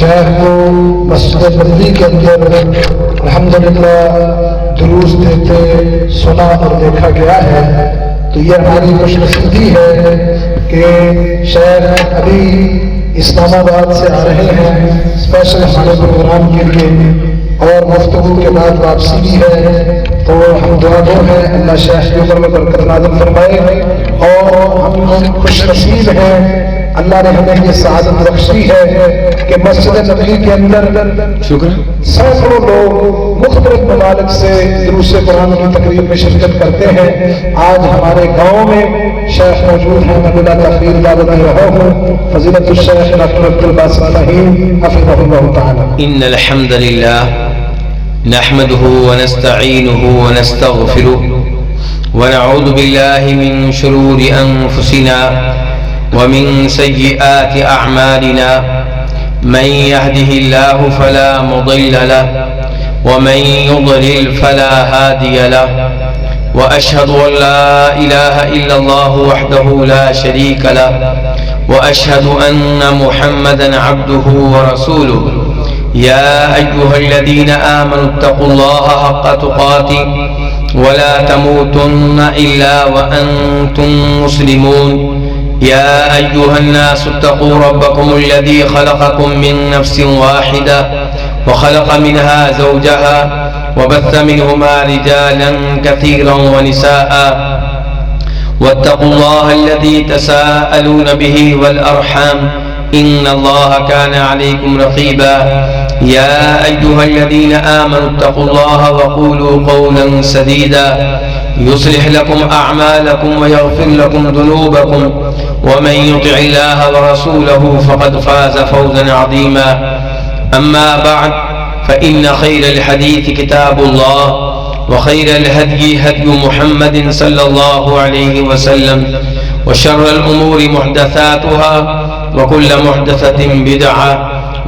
شیخ کو مسجد نبوی کے اندر الحمدللہ دروس دیتے سنا اور دیکھا گیا ہے، تو یہ ہماری خوش نصیبی ہے کہ شیخ ابھی اسلام آباد سے آ رہے ہیں اسپیشل ہمارے پروگرام کے لیے، اور گفتگو کے بعد واپسی بھی ہے، تو ہم دعا گو ہیں اللہ شیخ کے اوپر میں برکت نازل فرمائے، اور ہم خوش نصیب ہیں اللہ نے ہمیں یہ سعادت بخشی ہے کہ مسجد نبوی کے اندر سینکڑوں لوگ مختلف ممالک سے دروس قرآن کی تقریب میں شرکت کرتے ہیں۔ آج ہمارے گاؤں میں شیخ موجود ہیں، میں بلا تاخیر دعوت دے رہا ہوں فضیلت الشیخ ڈاکٹر عبدالباسط فہیم حفظہ اللہ تعالی۔ ان الحمد للہ نحمده ونستعینه ونستغفره ونعوذ باللہ من شرور انفسنا ومن سيئات أعمالنا، من يهده الله فلا مضل له ومن يضلل فلا هادي له، وأشهد أن لا إله إلا الله وحده لا شريك له، وأشهد أن محمدا عبده ورسوله، يا أيها الذين آمنوا اتقوا الله حق تقاته ولا تموتن إلا وأنتم مسلمون، يا أيها الناس اتقوا ربكم الذي خلقكم من نفس واحدة وخلق منها زوجها وبث منهما رجالا كثيرا ونساء، واتقوا الله الذي تساءلون به والأرحام إن الله كان عليكم رقيبا، يا أيها الذين آمنوا اتقوا الله وقولوا قولا سديدا يصلح لكم أعمالكم ويغفر لكم ذنوبكم، ومن يطع الله ورسوله فقد فاز فوزا عظيما، أما بعد فإن خير الحديث كتاب الله، وخير الهدي هدي محمد صلى الله عليه وسلم، وشر الأمور محدثاتها وكل محدثة بدعة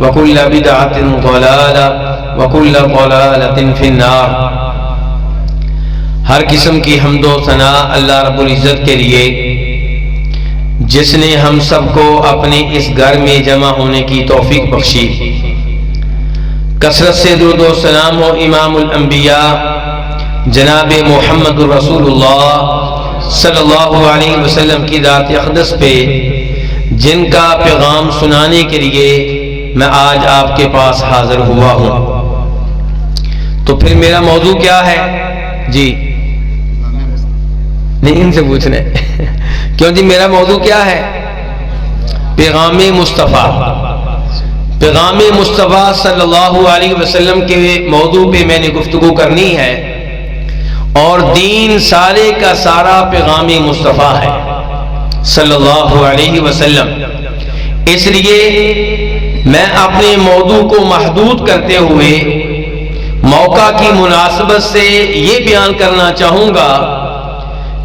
وكل بدعة ضلالة وكل ضلالة في النار۔ ہر قسم کی حمد و ثنا اللہ رب العزت کے لیے جس نے ہم سب کو اپنے اس گھر میں جمع ہونے کی توفیق بخشی۔ کثرت سے درود و سلام ہو امام الانبیاء جناب محمد رسول اللہ صلی اللہ علیہ وسلم کی ذات اقدس پہ، جن کا پیغام سنانے کے لیے میں آج آپ کے پاس حاضر ہوا ہوں۔ تو پھر میرا موضوع کیا ہے؟ جی نہیں، ان سے پوچھنا ہے کیوں جی میرا موضوع کیا ہے؟ پیغام مصطفیٰ۔ پیغام مصطفیٰ صلی اللہ علیہ وسلم کے موضوع پہ میں نے گفتگو کرنی ہے، اور دین سارے کا سارا پیغام مصطفیٰ ہے صلی اللہ علیہ وسلم۔ اس لیے میں اپنے موضوع کو محدود کرتے ہوئے موقع کی مناسبت سے یہ بیان کرنا چاہوں گا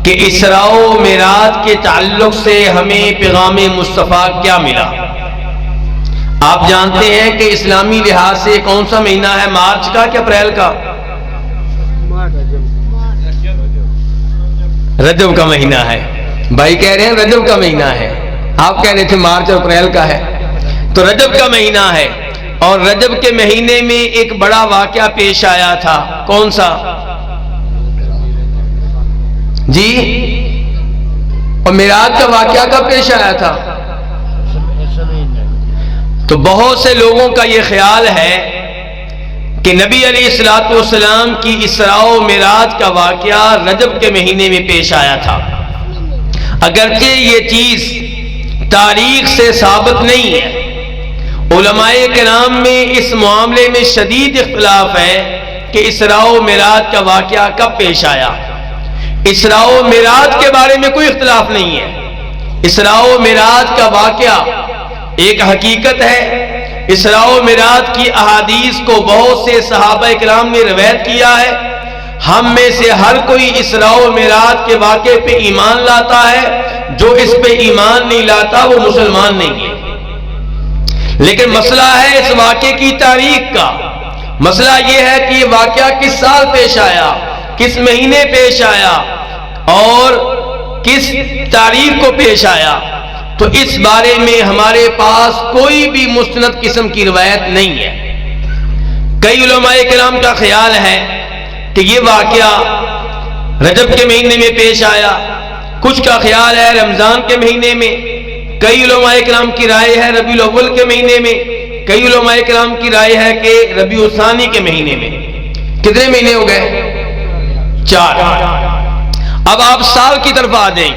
کہ اسراء و معراج کے تعلق سے ہمیں پیغام مصطفیٰ کیا ملا۔ آپ جانتے ہیں کہ اسلامی لحاظ سے کون سا مہینہ ہے؟ مارچ کا کہ اپریل کا؟ رجب کا مہینہ ہے۔ بھائی کہہ رہے ہیں رجب کا مہینہ ہے، آپ کہہ رہے تھے مارچ اور اپریل کا ہے، تو رجب کا مہینہ ہے۔ اور رجب کے مہینے میں ایک بڑا واقعہ پیش آیا تھا، کون سا جی؟ اور معراج کا واقعہ کب پیش آیا تھا؟ تو بہت سے لوگوں کا یہ خیال ہے کہ نبی علیہ الصلوۃ والسلام کی اسراء و معراج کا واقعہ رجب کے مہینے میں پیش آیا تھا، اگرچہ یہ چیز تاریخ سے ثابت نہیں ہے۔ علماء کرام میں اس معاملے میں شدید اختلاف ہے کہ اسراء و معراج کا واقعہ کب پیش آیا۔ اسراء و معراج کے بارے میں کوئی اختلاف نہیں ہے۔ اسراء و معراج کا واقعہ ایک حقیقت ہے۔ اسراء و معراج کی احادیث کو بہت سے صحابہ کرام نے روایت کیا ہے۔ ہم میں سے ہر کوئی اسراء و معراج کے واقعے پہ ایمان لاتا ہے، جو اس پہ ایمان نہیں لاتا وہ مسلمان نہیں ہے۔ لیکن مسئلہ ہے اس واقعے کی تاریخ کا۔ مسئلہ یہ ہے کہ یہ واقعہ کس سال پیش آیا، کس مہینے پیش آیا اور کس تاریخ کو پیش آیا۔ تو اس بارے میں ہمارے پاس کوئی بھی مستند قسم کی روایت نہیں ہے۔ کئی علماء کرام کا خیال ہے کہ یہ واقعہ رجب کے مہینے میں پیش آیا، کچھ کا خیال ہے رمضان کے مہینے میں، کئی علماء کرام کی رائے ہے ربیع الاول کے مہینے میں، کئی علماء کرام کی رائے ہے کہ ربیع الثانی کے مہینے میں۔ کتنے مہینے ہو گئے؟ 4۔ اب آپ سال کی طرف آ جائیں۔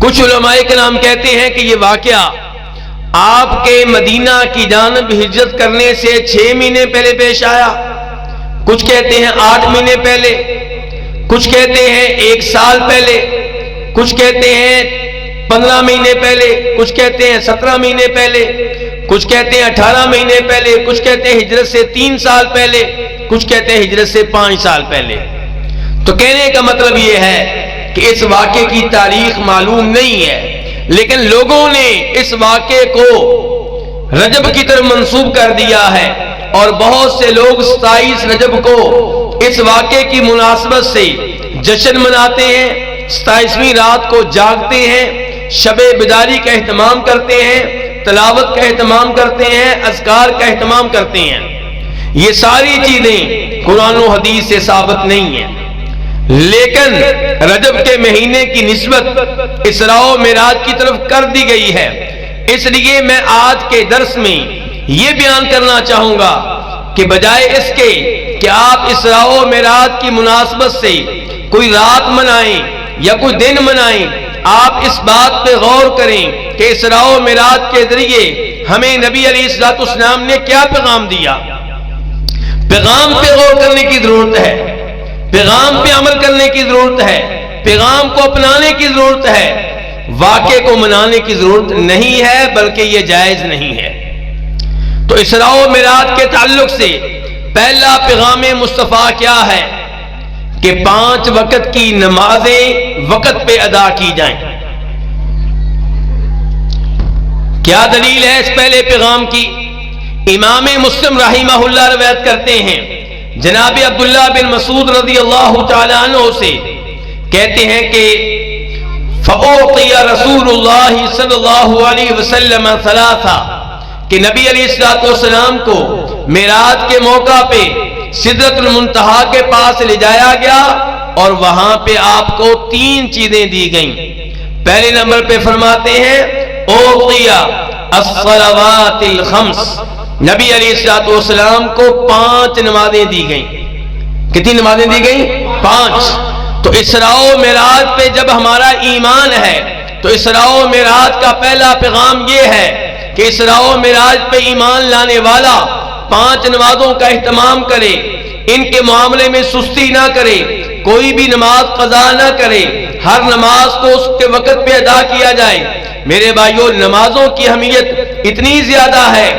کچھ علماء کرام کہتے ہیں کہ یہ واقعہ آپ کے مدینہ کی جانب ہجرت کرنے سے 6 مہینے پہلے پیش آیا، کچھ کہتے ہیں 8 مہینے پہلے، کچھ کہتے ہیں 1 سال پہلے، کچھ کہتے ہیں 15 مہینے پہلے، کچھ کہتے ہیں 17 مہینے پہلے، کچھ کہتے ہیں 18 مہینے پہلے، کچھ کہتے ہیں ہجرت سے 3 سال پہلے، کچھ کہتے ہیں ہجرت سے 5 سال پہلے۔ تو کہنے کا مطلب یہ ہے کہ اس واقعے کی تاریخ معلوم نہیں ہے، لیکن لوگوں نے اس واقعے کو رجب کی طرف منسوب کر دیا ہے، اور بہت سے لوگ 27 رجب کو اس واقعے کی مناسبت سے جشن مناتے ہیں، 27ویں رات کو جاگتے ہیں، شب بیداری کا اہتمام کرتے ہیں، تلاوت کا اہتمام کرتے ہیں، اذکار کا اہتمام کرتے ہیں۔ یہ ساری چیزیں قرآن و حدیث سے ثابت نہیں ہیں، لیکن رجب کے مہینے کی نسبت اسراء و معراج کی طرف کر دی گئی ہے۔ اس لیے میں آج کے درس میں یہ بیان کرنا چاہوں گا کہ بجائے اس کے کہ آپ اسراء و معراج کی مناسبت سے کوئی رات منائیں یا کوئی دن منائیں، آپ اس بات پہ غور کریں کہ اسراء و معراج کے ذریعے ہمیں نبی علیہ الصلوۃ والسلام نے کیا پیغام دیا۔ پیغام پہ غور کرنے کی ضرورت ہے، پیغام پہ عمل کرنے کی ضرورت ہے، پیغام کو اپنانے کی ضرورت ہے، واقعے کو منانے کی ضرورت نہیں ہے، بلکہ یہ جائز نہیں ہے۔ تو اسراء و معراج کے تعلق سے پہلا پیغام مصطفیٰ کیا ہے کہ 5 وقت کی نمازیں وقت پہ ادا کی جائیں۔ کیا دلیل ہے اس پہلے پیغام کی؟ امام مسلم رحمہ اللہ روایت کرتے ہیں جناب عبداللہ بن مسعود رضی اللہ تعالیٰ عنہ سے، کہتے ہیں کہ فَأُعْطِيَ رسول اللہ صلی اللہ علیہ وسلم ثلاثہ، کہ نبی علیہ السلام کو معراج کے موقع پہ سدرۃ المنتہا کے پاس لے جایا گیا اور وہاں پہ آپ کو 3 چیزیں دی گئیں۔ پہلے نمبر پہ فرماتے ہیں اُعْطِيَ الصَّلَوَاتِ الْخَمْسِ، نبی علیہ السلام کو 5 نمازیں دی گئیں۔ کتنی نمازیں دی گئیں؟ 5۔ تو اسراء و معراج پہ جب ہمارا ایمان ہے تو اسراء و معراج کا پہلا پیغام یہ ہے کہ اسراء و معراج پہ ایمان لانے والا 5 نمازوں کا اہتمام کرے، ان کے معاملے میں سستی نہ کرے، کوئی بھی نماز قضا نہ کرے، ہر نماز کو اس کے وقت پہ ادا کیا جائے۔ میرے بھائیو، نمازوں کی اہمیت اتنی زیادہ ہے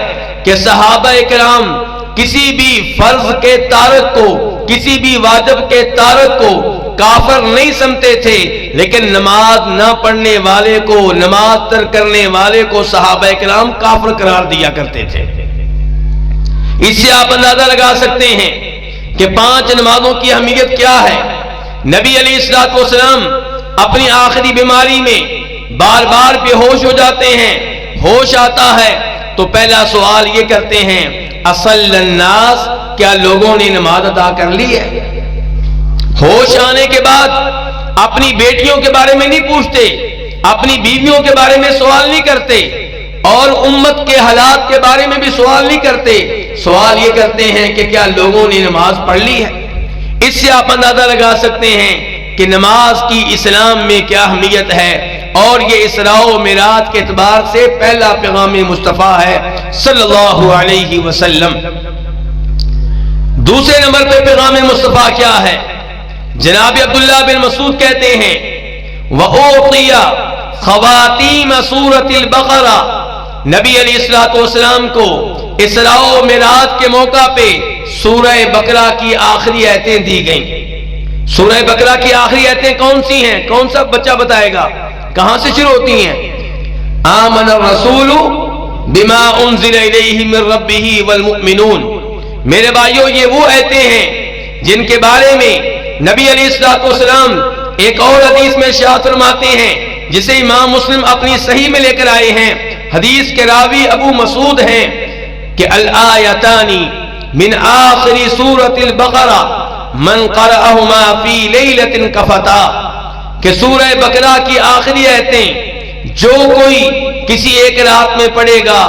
کہ صحابہ کرام کسی بھی فرض کے تارک کو، کسی بھی واجب کے تارک کو کافر نہیں سمجھتے تھے، لیکن نماز نہ پڑھنے والے کو، نماز ترک کرنے والے کو صحابہ کرام کافر قرار دیا کرتے تھے۔ اس سے آپ اندازہ لگا سکتے ہیں کہ 5 نمازوں کی اہمیت کیا ہے۔ نبی علیہ السلام اپنی آخری بیماری میں بار بار بے ہوش ہو جاتے ہیں، ہوش آتا ہے تو پہلا سوال یہ کرتے ہیں اصل الناس، کیا لوگوں نے نماز ادا کر لی ہے؟ ہوش آنے کے بعد اپنی بیٹیوں کے بارے میں نہیں پوچھتے، اپنی بیویوں کے بارے میں سوال نہیں کرتے، اور امت کے حالات کے بارے میں بھی سوال نہیں کرتے، سوال یہ کرتے ہیں کہ کیا لوگوں نے نماز پڑھ لی ہے۔ اس سے آپ اندازہ لگا سکتے ہیں کہ نماز کی اسلام میں کیا اہمیت ہے، اور یہ اسراء و معراج کے اعتبار سے پہلا پیغام مصطفیٰ ہے صلی اللہ علیہ وسلم۔ دوسرے نمبر پہ پیغام مصطفیٰ کیا ہے؟ جناب عبداللہ بن مسعود کہتے ہیں وَأُعْطِيَ خواتیم سورۃ البقرہ، نبی علیہ السلام کو اسراء و معراج کے موقع پہ سورہ بقرہ کی آخری آیتیں دی گئیں۔ سورہ بقرہ کی آخری آیتیں کون سی ہیں؟ کون سا بچہ بتائے گا؟ کہاں سے شروع ہوتی ہیں؟ آمن الرسول بما انزل الیہ من ربہ والمؤمنون۔ میرے بھائیو، یہ وہ آیتیں ہیں جن کے بارے میں نبی علیہ السلام ایک اور حدیث میں ارشاد فرماتے ہیں جسے امام مسلم اپنی صحیح میں لے کر آئے ہیں، حدیث کے راوی ابو مسعود ہیں کہ الآیتانی من آخر سورۃ البقرہ من قرأہما فی لیلۃ کفتا، کہ سورہ بقرہ کی آخری آیتیں جو کوئی کسی ایک رات میں پڑھے گا،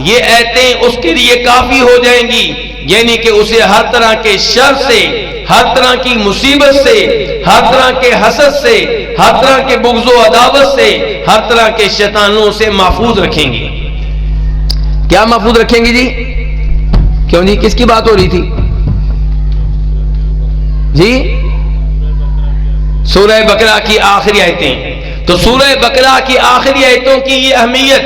یہ آیتیں اس کے لیے کافی ہو جائیں گی، یعنی کہ اسے ہر طرح کے شر سے، ہر طرح کی مصیبت سے، ہر طرح کے حسد سے، ہر طرح کے بغض و عداوت سے، ہر طرح کے شیطانوں سے محفوظ رکھیں گے۔ کیا محفوظ رکھیں گے جی؟ کیوں جی، کس کی بات ہو رہی تھی جی؟ سورہ بقرہ کی آخری آیتیں۔ تو سورہ بقرہ کی آخری آیتوں کی یہ اہمیت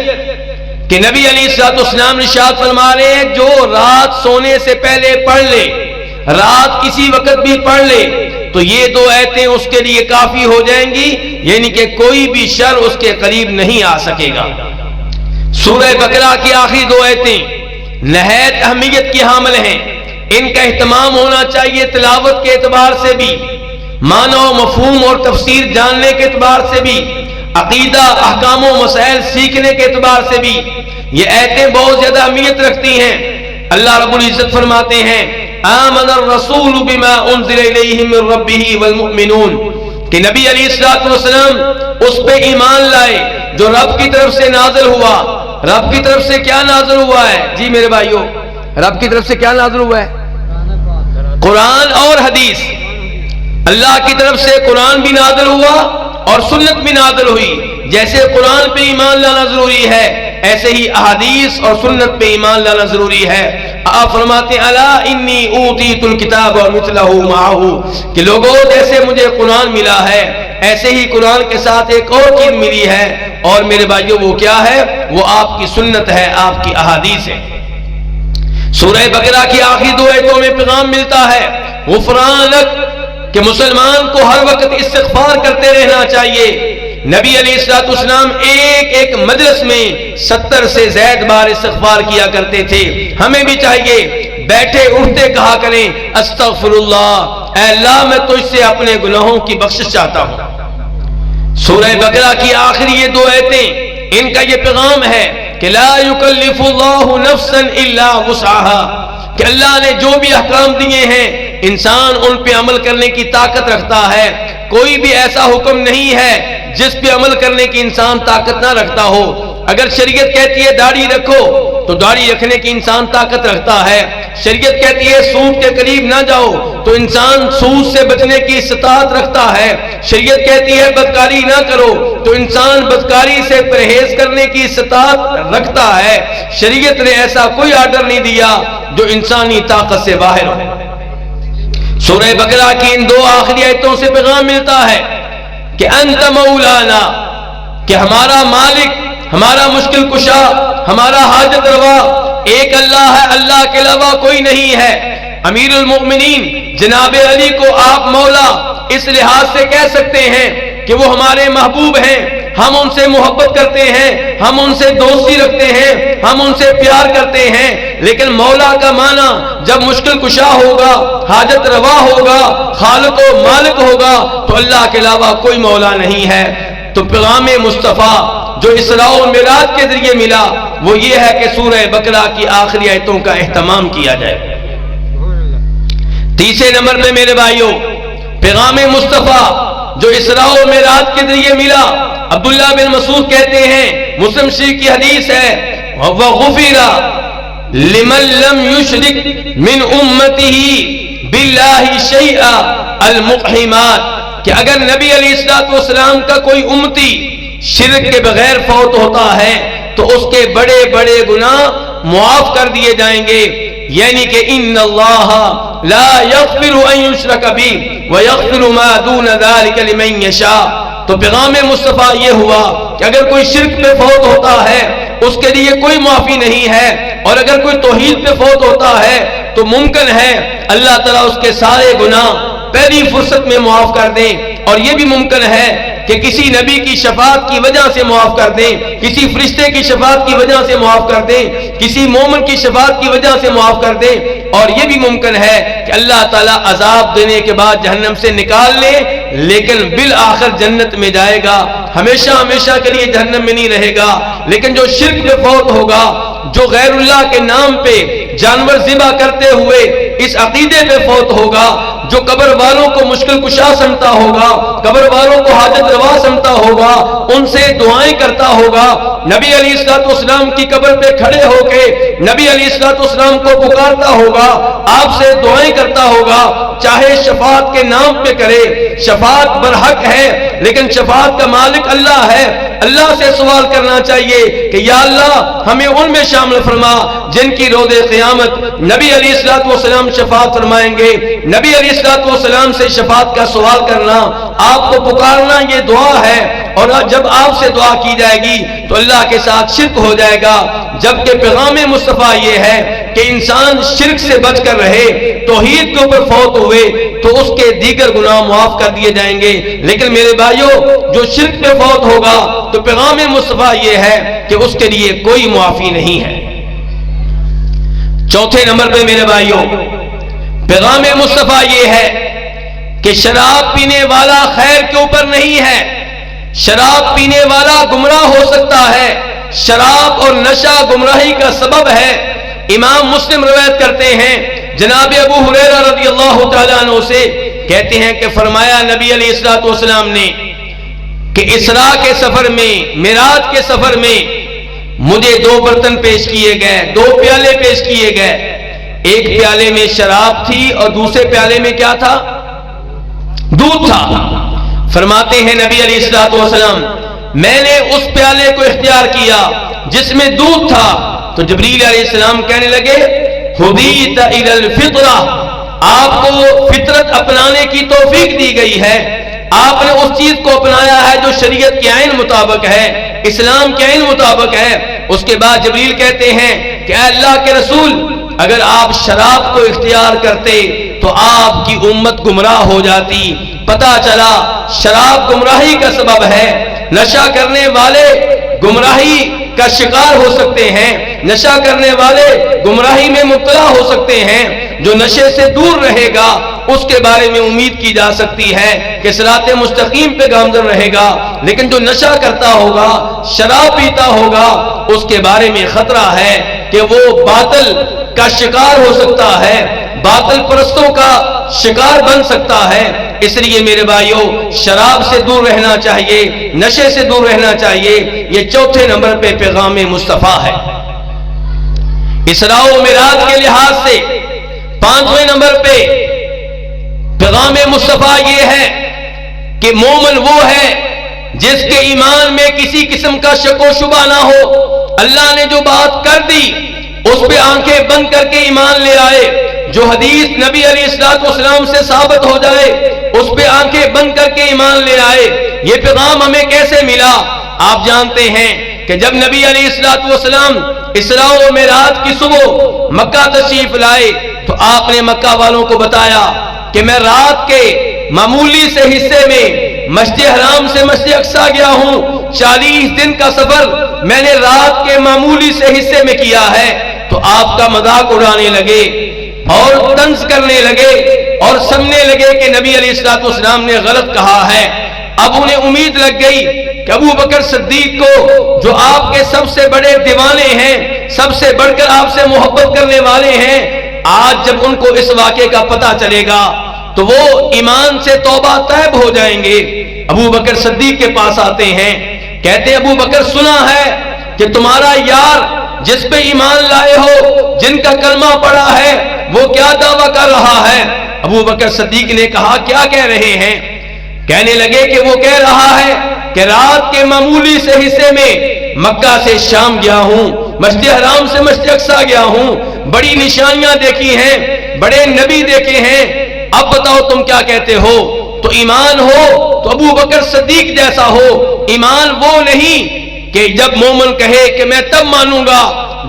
کہ نبی علیہ الصلوۃ والسلام ارشاد فرما رہے ہیں جو رات سونے سے پہلے پڑھ لے، رات کسی وقت بھی پڑھ لے، تو یہ دو آیتیں اس کے لیے کافی ہو جائیں گی، یعنی کہ کوئی بھی شر اس کے قریب نہیں آ سکے گا۔ سورہ بقرہ کی آخری دو آیتیں نہایت اہمیت کی حامل ہیں، ان کا اہتمام ہونا چاہیے تلاوت کے اعتبار سے بھی، معنی و مفہوم اور تفسیر جاننے کے اعتبار سے بھی، عقیدہ، احکام و مسائل سیکھنے کے اعتبار سے بھی یہ آیتیں بہت زیادہ اہمیت رکھتی ہیں۔ اللہ رب العزت فرماتے ہیں آمن الرسول بما انزل الیہ من ربہ والمؤمنون، کہ نبی علیہ الصلوۃ والسلام اس پہ ایمان لائے جو رب کی طرف سے نازل ہوا۔ رب کی طرف سے کیا نازل ہوا ہے جی میرے بھائیوں؟ رب کی طرف سے کیا نازل ہوا ہے؟ قرآن اور حدیث۔ اللہ کی طرف سے قرآن بھی نازل ہوا اور سنت بھی نازل ہوئی۔ جیسے قرآن پہ ایمان لانا ضروری ہے، ایسے ہی احادیث اور سنت پہ ایمان لانا ضروری ہے۔ آپ فرماتے ہیں الا انی اوتیت الکتاب ومثلہ معہ، کہ لوگوں جیسے مجھے قرآن ملا ہے ایسے ہی قرآن کے ساتھ ایک اور چیز ملی ہے، اور میرے بھائیوں وہ کیا ہے؟ وہ آپ کی سنت ہے، آپ کی احادیث ہے۔ سورہ بقرہ کی آخری دو آیتوں میں پیغام ملتا ہے غفرانک، کہ مسلمان کو ہر وقت استغفار کرتے رہنا چاہیے۔ نبی علیہ الصلوۃ والسلام ایک مجلس میں 70 سے زائد بار استغفار کیا کرتے تھے۔ ہمیں بھی چاہیے بیٹھے اٹھتے کہا کریں استغفر اللہ، اے اللہ میں تجھ سے اپنے گناہوں کی بخشش چاہتا ہوں۔ سورہ بقرہ کی آخری یہ دو آیتیں، ان کا یہ پیغام ہے کہ لا یکلف اللہ نفسا الا وسعها، کہ اللہ نے جو بھی احکام دیے ہیں انسان ان پہ عمل کرنے کی طاقت رکھتا ہے۔ کوئی بھی ایسا حکم نہیں ہے جس پہ عمل کرنے کی انسان طاقت نہ رکھتا ہو۔ اگر شریعت کہتی ہے داڑھی رکھو تو داڑھی رکھنے کی انسان طاقت رکھتا ہے۔ شریعت کہتی ہے سود کے قریب نہ جاؤ تو انسان سود سے بچنے کی استطاعت رکھتا ہے۔ شریعت کہتی ہے بدکاری نہ کرو تو انسان بدکاری سے پرہیز کرنے کی استطاعت رکھتا ہے۔ شریعت نے ایسا کوئی آرڈر نہیں دیا جو انسانی طاقت سے باہر ہو۔ سورہ بقرہ کی ان دو آخری آیتوں سے پیغام ملتا ہے کہ انت مولانا، کہ ہمارا مالک، ہمارا مشکل کشا، ہمارا حاجت روا ایک اللہ ہے، اللہ کے علاوہ کوئی نہیں ہے۔ امیر المؤمنین جناب علی کو آپ مولا اس لحاظ سے کہہ سکتے ہیں کہ وہ ہمارے محبوب ہیں، ہم ان سے محبت کرتے ہیں، ہم ان سے دوستی رکھتے ہیں، ہم ان سے پیار کرتے ہیں۔ لیکن مولا کا معنی جب مشکل کشا ہوگا، حاجت روا ہوگا، خالق و مالک ہوگا تو اللہ کے علاوہ کوئی مولا نہیں ہے۔ تو پیغام مصطفیٰ جو اسراء و معراج کے ذریعے ملا وہ یہ ہے کہ سورہ بقرہ کی آخری آیتوں کا اہتمام کیا جائے۔ تیسرے نمبر میں میرے بھائیوں، پیغام مصطفیٰ جو اسراء و معراج کے ذریعے ملا، عبداللہ بن مسعود کہتے ہیں، مسلم شریف کی حدیث ہے وَغُفِرَ لِمَن لَّمْ يُشْرِكْ مِنْ أُمَّتِهِ بِاللَّهِ شَيْئًا الْمُقْحِمَاتِ، کہ اگر نبی علیہ الصلوۃ والسلام کا کوئی امتی شرک کے بغیر فوت ہوتا ہے تو اس کے بڑے بڑے گناہ معاف کر دیے جائیں گے، یعنی کہ ان اللہ لا یغفر ان یشرک بہ ویغفر ما دون ذلک لمن یشاء۔ تو پیغام مصطفیٰ یہ ہوا کہ اگر کوئی شرک پہ فوت ہوتا ہے اس کے لیے کوئی معافی نہیں ہے، اور اگر کوئی توحید پہ فوت ہوتا ہے تو ممکن ہے اللہ تعالیٰ اس کے سارے گناہ پہلی فرصت میں معاف کر دیں، اور یہ بھی ممکن ہے کہ کسی نبی کی شفاعت کی وجہ سے معاف کر دیں، کسی فرشتے کی شفاعت کی وجہ سے معاف کر دیں، کسی مومن کی شفاعت کی وجہ سے معاف کر دیں، اور یہ بھی ممکن ہے کہ اللہ تعالیٰ عذاب دینے کے بعد جہنم سے نکال لے، لیکن بالآخر جنت میں جائے گا، ہمیشہ ہمیشہ کے لیے جہنم میں نہیں رہے گا۔ لیکن جو شرک پہ فوت ہوگا، جو غیر اللہ کے نام پہ جانور ذبح کرتے ہوئے اس عقیدے پہ فوت ہوگا، جو قبر والوں کو مشکل کشا سمجھتا ہوگا، قبر والوں کو حاجت روا سمجھتا ہوگا، ان سے دعائیں کرتا ہوگا، نبی علیہ الصلوۃ والسلام کی قبر پہ کھڑے ہو کے نبی علیہ الصلوۃ والسلام کو پکارتا ہوگا، آپ سے دعائیں کرتا ہوگا، چاہے شفاعت کے نام پہ کرے، شفاعت برحق ہے لیکن شفاعت کا مالک اللہ ہے، اللہ سے سوال کرنا چاہیے کہ یا اللہ ہمیں ان میں شامل فرما جن کی روز قیامت نبی علیہ الصلوۃ والسلام شفاعت فرمائیں گے۔ نبی علیہ الصلوۃ والسلام سے شفاعت کا سوال کرنا، آپ کو پکارنا، یہ دعا ہے، اور جب آپ سے دعا کی جائے گی تو اللہ کے ساتھ شرک ہو جائے گا، جبکہ پیغام مصطفیٰ یہ ہے کہ انسان شرک سے بچ کر رہے، توحید کے اوپر فوت ہوئے تو اس کے دیگر گناہ معاف کر دیے جائیں گے۔ لیکن میرے بھائیوں، جو شرک پہ فوت ہوگا تو پیغام مصطفیٰ یہ ہے کہ اس کے لیے کوئی معافی نہیں ہے۔ چوتھے نمبر پہ میرے بھائیوں، پیغام مصطفیٰ یہ ہے کہ شراب پینے والا خیر کے اوپر نہیں ہے، شراب پینے والا گمراہ ہو سکتا ہے، شراب اور نشہ گمراہی کا سبب ہے۔ امام مسلم روایت کرتے ہیں جناب ابو ہریرہ رضی اللہ تعالیٰ عنہ سے، کہتے ہیں کہ فرمایا نبی علیہ الصلوۃ والسلام نے کہ اسراء کے سفر میں، معراج کے سفر میں مجھے 2 برتن پیش کیے گئے، 2 پیالے پیش کیے گئے، ایک پیالے میں شراب تھی اور دوسرے پیالے میں کیا تھا؟ دودھ تھا۔ فرماتے ہیں نبی علیہ الصلوۃ والسلام میں نے اس پیالے کو اختیار کیا جس میں دودھ تھا، تو جبریل علیہ السلام کہنے لگے ہدیت الی الفطرہ، آپ کو فطرت اپنانے کی توفیق دی گئی ہے، آپ نے اس چیز کو اپنایا ہے جو شریعت کے عین مطابق ہے، اسلام کے عین مطابق ہے۔ اس کے بعد جبریل کہتے ہیں کہ اے اللہ کے رسول، اگر آپ شراب کو اختیار کرتے تو آپ کی امت گمراہ ہو جاتی۔ پتہ چلا شراب گمراہی کا سبب ہے، نشہ کرنے والے گمراہی کا شکار ہو سکتے ہیں، نشہ کرنے والے گمراہی میں مبتلا ہو سکتے ہیں۔ جو نشے سے دور رہے گا اس کے بارے میں امید کی جا سکتی ہے کہ صراط مستقیم پہ گامزن رہے گا، لیکن جو نشہ کرتا ہوگا، شراب پیتا ہوگا، اس کے بارے میں خطرہ ہے کہ وہ باطل کا شکار ہو سکتا ہے، باطل پرستوں کا شکار بن سکتا ہے۔ اس لیے میرے بھائیوں، شراب سے دور رہنا چاہیے، نشے سے دور رہنا چاہیے۔ یہ چوتھے نمبر پہ پیغام مصطفیٰ ہے۔ اسراء و معراج کے لحاظ سے 5ویں نمبر پہ پیغام مصطفیٰ یہ ہے کہ مومن وہ ہے جس کے ایمان میں کسی قسم کا شک و شبہ نہ ہو، اللہ نے جو بات کر دی اس پہ آنکھیں بند کر کے ایمان لے آئے، جو حدیث نبی علیہ الصلوۃ والسلام سے ثابت ہو جائے اس پہ آنکھیں بند کر کے ایمان لے آئے۔ یہ پیغام ہمیں کیسے ملا؟ آپ جانتے ہیں کہ جب نبی علیہ الصلوۃ والسلام اسراء و معراج کی صبح مکہ تشریف لائے تو آپ نے مکہ والوں کو بتایا کہ میں رات کے معمولی سے حصے میں مسجد حرام سے مسجد اقصیٰ گیا ہوں، 40 دن کا سفر میں نے رات کے معمولی سے حصے میں کیا ہے۔ تو آپ کا مذاق اڑانے لگے اور طنز کرنے لگے اور سمجھنے لگے کہ نبی علیہ الصلوۃ والسلام نے غلط کہا ہے۔ اب انہیں امید لگ گئی کہ ابو بکر صدیق کو، جو آپ کے سب سے بڑے دیوانے ہیں، سب سے بڑھ کر آپ سے محبت کرنے والے ہیں، آج جب ان کو اس واقعے کا پتہ چلے گا تو وہ ایمان سے توبہ طیب ہو جائیں گے۔ ابو بکر صدیق کے پاس آتے ہیں، کہتے ہیں ابو بکر سنا ہے کہ تمہارا یار جس پہ ایمان لائے ہو، جن کا کلمہ پڑا ہے، وہ کیا دعویٰ کر رہا ہے؟ ابو بکر صدیق نے کہا کیا کہہ رہے ہیں؟ کہنے لگے کہ وہ کہہ رہا ہے کہ رات کے معمولی سے حصے میں مکہ سے شام گیا ہوں، مسجد حرام سے مسجد اقصیٰ گیا ہوں، بڑی نشانیاں دیکھی ہیں، بڑے نبی دیکھے ہیں، اب بتاؤ تم کیا کہتے ہو؟ تو ایمان ہو تو ابو بکر صدیق جیسا ہو، ایمان وہ نہیں کہ جب مومن کہے کہ میں تب مانوں گا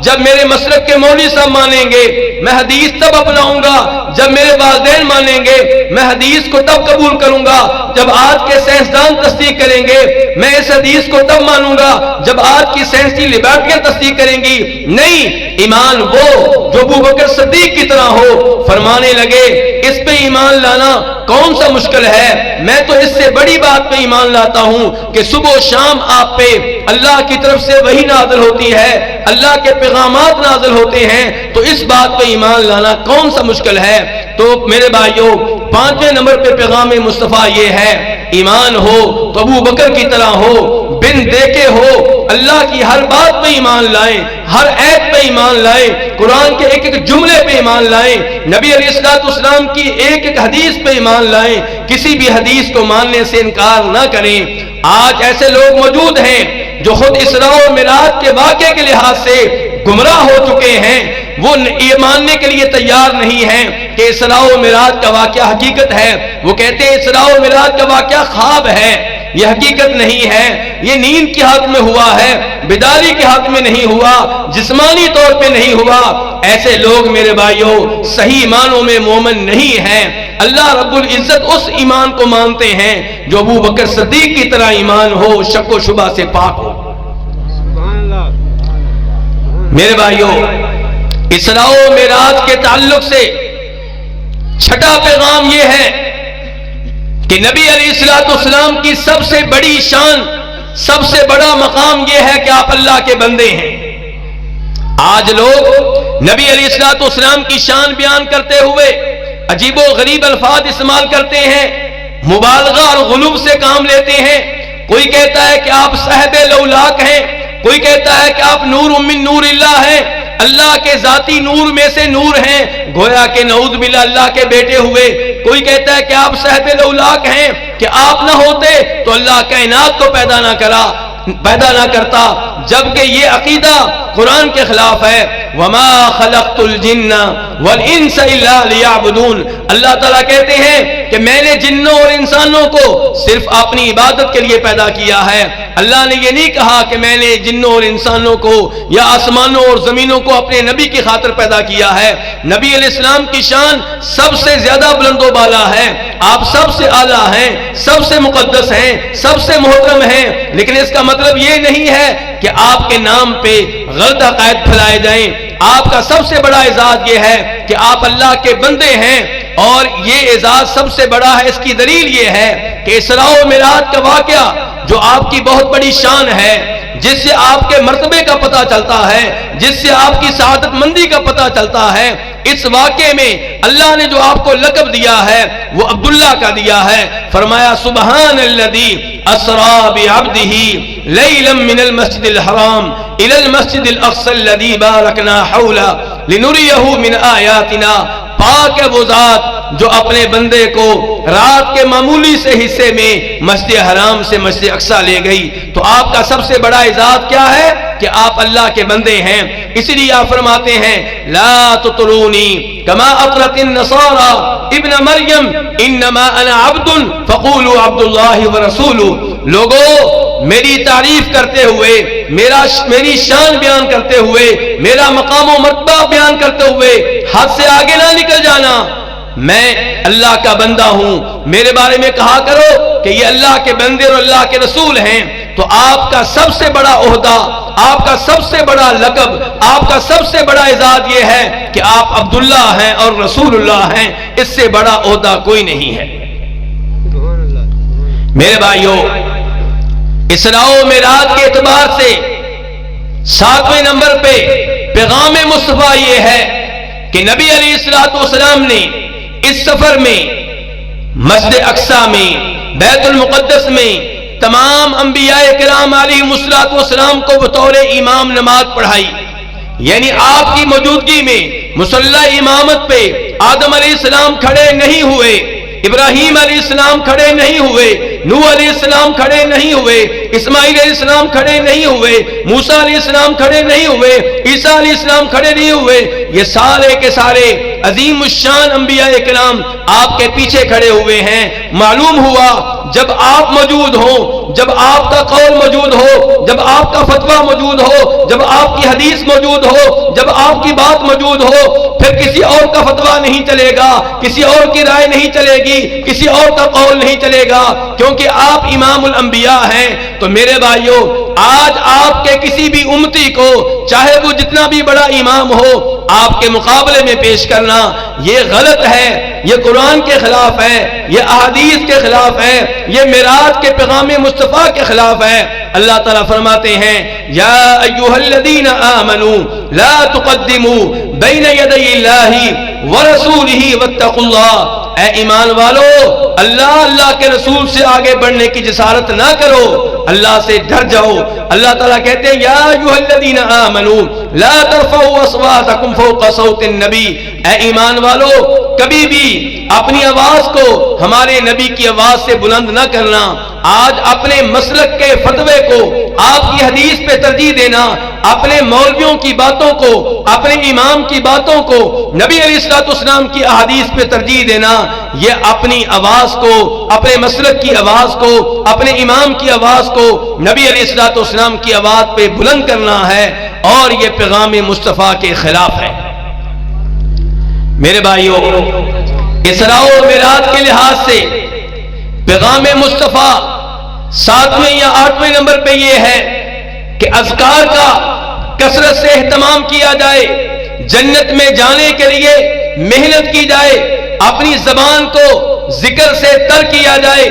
جب میرے مسلک کے مولوی صاحب مانیں گے، میں حدیث تب اپناؤں گا جب میرے والدین مانیں گے، میں حدیث کو تب قبول کروں گا جب آج کے سائنسدان تصدیق کریں گے، میں اس حدیث کو تب مانوں گا جب آج کی سائنسی لیبارٹریاں تصدیق کریں گی۔ نہیں، ایمان وہ جو ابوبکر صدیق کی طرح ہو۔ فرمانے لگے اس پہ ایمان لانا کون سا مشکل ہے، میں تو اس سے بڑی بات پہ ایمان لاتا ہوں کہ صبح و شام آپ پہ اللہ کی طرف سے وحی نازل ہوتی ہے، اللہ کے پیغامات نازل ہوتے ہیں، تو اس بات پہ ایمان لانا کون سا مشکل ہے۔ تو میرے بھائیوں، 5ویں نمبر پہ پیغام مصطفیٰ یہ ہے، ایمان ہو تو ابو بکر کی طرح ہو، بن دیکھے ہو، اللہ کی ہر بات پہ ایمان لائیں، ہر ایت پہ ایمان لائیں، قرآن کے ایک ایک جملے پہ ایمان لائیں، نبی علیہ السلام کی ایک ایک حدیث پہ ایمان لائیں، کسی بھی حدیث کو ماننے سے انکار نہ کریں۔ آج ایسے لوگ موجود ہیں جو خود اسراء و معراج کے واقعے کے لحاظ سے گمراہ ہو چکے ہیں، وہ یہ ماننے کے لیے تیار نہیں ہیں کہ اسراء و معراج کا واقعہ حقیقت ہے۔ وہ کہتے ہیں اسراء و معراج کا واقعہ خواب ہے، یہ حقیقت نہیں ہے، یہ نیند کے حق میں ہوا ہے، بیداری کے حق میں نہیں ہوا، جسمانی طور پہ نہیں ہوا۔ ایسے لوگ میرے بھائیوں صحیح معنوں میں مومن نہیں ہیں۔ اللہ رب العزت اس ایمان کو مانتے ہیں جو ابو بکر صدیق کی طرح ایمان ہو، شک و شبہ سے پاک ہو۔ میرے بھائیوں، اسراء و معراج کے تعلق سے چھٹا پیغام یہ ہے کہ نبی علیہ السلام کی سب سے بڑی شان، سب سے بڑا مقام یہ ہے کہ آپ اللہ کے بندے ہیں۔ آج لوگ نبی علیہ السلام کی شان بیان کرتے ہوئے عجیب و غریب الفاظ استعمال کرتے ہیں، مبالغہ اور غلو سے کام لیتے ہیں۔ کوئی کہتا ہے کہ آپ صاحب لولاک ہیں، کوئی کہتا ہے کہ آپ نور من نور اللہ ہیں، اللہ کے ذاتی نور میں سے نور ہیں، گویا کہ نعوذ باللہ اللہ کے بیٹے ہوئے۔ کوئی کہتا ہے کہ آپ صاحب لولاک ہیں، کہ آپ نہ ہوتے تو اللہ کائنات کو پیدا نہ کرتا، جبکہ یہ عقیدہ قرآن کے خلاف ہے۔ وما خلقت الجن والانس الا ليعبدون، اللہ تعالیٰ کہتے ہیں کہ میں نے جنوں اور انسانوں کو صرف اپنی عبادت کے لیے پیدا کیا ہے۔ اللہ نے یہ نہیں کہا کہ میں نے جنوں اور انسانوں کو یا آسمانوں اور زمینوں کو اپنے نبی کی خاطر پیدا کیا ہے۔ نبی علیہ السلام کی شان سب سے زیادہ بلند و بالا ہے، آپ سب سے اعلیٰ ہیں، سب سے مقدس ہیں، سب سے محترم ہیں، لیکن اس کا مطلب یہ نہیں ہے کہ آپ کے نام پہ غلط عقائد پھیلائے جائیں۔ آپ کا سب سے بڑا اعزاز یہ ہے کہ آپ اللہ کے بندے ہیں، اور یہ اعزاز سب سے بڑا ہے۔ اس کی دلیل یہ ہے کہ اسراء و معراج کا واقعہ جو آپ کی بہت بڑی شان ہے، جس سے آپ کے مرتبے کا پتہ چلتا ہے، جس سے آپ کی سعادت مندی کا پتہ چلتا ہے، اس واقعے میں اللہ نے جو آپ کو لقب دیا ہے وہ عبداللہ کا دیا ہے۔ فرمایا سبحان الذی اسری بعبدہ لیلا من المسجد الحرام الی المسجد الاقصی الذی بارکنا حولہ لنریہ من آیاتنا، پاک ہے وہ ذات جو اپنے بندے کو رات کے معمولی سے حصے میں مسجد حرام سے مسجد اقصی لے گئی۔ تو آپ کا سب سے بڑا اعزاز کیا ہے کہ آپ اللہ کے بندے ہیں۔ اسی لیے آپ فرماتے ہیں لا تطرونی کما اطرت النصارى ابن مریم انما انا عبد فقولوا عبد اللہ ورسولہ۔ لوگوں میری تعریف کرتے ہوئے، میری شان بیان کرتے ہوئے، میرا مقام و مرتبہ بیان کرتے ہوئے حد سے آگے نہ نکل جانا۔ میں اللہ کا بندہ ہوں، میرے بارے میں کہا کرو کہ یہ اللہ کے بندے اور اللہ کے رسول ہیں۔ تو آپ کا سب سے بڑا عہدہ، آپ کا سب سے بڑا لقب، آپ کا سب سے بڑا اعزاز یہ ہے کہ آپ عبداللہ ہیں اور رسول اللہ ہیں۔ اس سے بڑا عہدہ کوئی نہیں ہے۔ میرے بھائیوں، اسراء و معراج کے اعتبار سے 7ویں نمبر پہ پیغام مصطفیٰ یہ ہے کہ نبی علیہ السلام نے اس سفر میں مسجد اقصی میں، بیت المقدس میں تمام انبیاء کرام علیہ السلام کو بطور امام نماز پڑھائی۔ یعنی آپ کی موجودگی میں مصلی امامت پہ آدم علیہ السلام کھڑے نہیں ہوئے، ابراہیم علیہ السلام کھڑے نہیں ہوئے، نوح علیہ السلام کھڑے نہیں ہوئے، اسماعیل علیہ السلام کھڑے نہیں ہوئے، موسیٰ علیہ السلام کھڑے نہیں ہوئے، عیسیٰ علیہ السلام کھڑے نہیں ہوئے، یہ سارے کے سارے عظیم الشان انبیاء کرام آپ کے پیچھے کھڑے ہوئے ہیں۔ معلوم ہوا جب آپ موجود ہوں، جب آپ کا قول موجود ہو، جب آپ کا فتویٰ موجود ہو، جب آپ کی حدیث موجود ہو، جب آپ کی بات موجود ہو، پھر کسی اور کا فتویٰ نہیں چلے گا، کسی اور کی رائے نہیں چلے گی، کسی اور کا قول نہیں چلے گا، کیونکہ آپ امام الانبیاء ہیں۔ تو میرے بھائیوں، آج آپ کے کسی بھی امتی کو چاہے وہ جتنا بھی بڑا امام ہو، آپ کے مقابلے میں پیش کرنا یہ غلط ہے، یہ قرآن کے خلاف ہے، یہ احادیث کے خلاف ہے، یہ معراج کے پیغام مصطفیٰ کے خلاف ہے۔ اللہ تعالیٰ فرماتے ہیں یا ایھا الذین آمنوا لا تقدموا بین یدی اللہ ورسولہ واتقوا اللہ۔ اے ایمان والو، اللہ کے رسول سے آگے بڑھنے کی جسارت نہ کرو، اللہ سے ڈر جاؤ۔ اللہ تعالیٰ کہتے ہیں یا ایھا الذین آمنوا لا ترفعوا اصواتکم فوق صوت النبی۔ اے ایمان والو، کبھی بھی اپنی آواز کو ہمارے نبی کی آواز سے بلند نہ کرنا۔ آج اپنے مسلک کے فتوے کو، آپ کی حدیث پہ ترجیح دینا، اپنے مولویوں کی باتوں کو، اپنے امام کی باتوں کو نبی علیہ الصلوۃ والسلام کی احادیث پہ ترجیح دینا، یہ اپنی آواز کو، اپنے مسلک کی آواز کو، اپنے امام کی آواز کو نبی علیہ الصلوۃ والسلام کی آواز پہ بلند کرنا ہے، اور یہ پیغام مصطفیٰ کے خلاف ہے۔ میرے بھائیوں، اسراء و معراج کے لحاظ سے پیغام مصطفیٰ 7ویں یا 8ویں نمبر پہ یہ ہے کہ اذکار کا کثرت سے اہتمام کیا جائے، جنت میں جانے کے لیے محنت کی جائے، اپنی زبان کو ذکر سے تر کیا جائے۔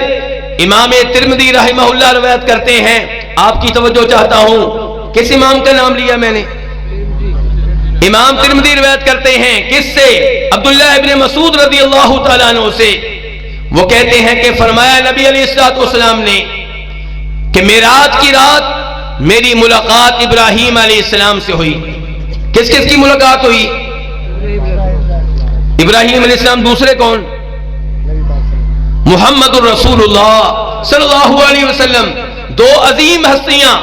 امام ترمذی رحمہ اللہ روایت کرتے ہیں، آپ کی توجہ چاہتا ہوں، کس امام کا نام لیا میں نے؟ امام ترمذی روایت کرتے ہیں، کس سے؟ عبداللہ ابن مسعود رضی اللہ تعالیٰ عنہ سے۔ وہ کہتے ہیں کہ فرمایا نبی علیہ الصلوۃ والسلام نے کہ معراج کی رات میری ملاقات ابراہیم علیہ السلام سے ہوئی۔ کس کس کی ملاقات ہوئی؟ ابراہیم علیہ السلام، دوسرے کون؟ محمد الرسول اللہ صلی اللہ علیہ وسلم۔ دو عظیم ہستیاں،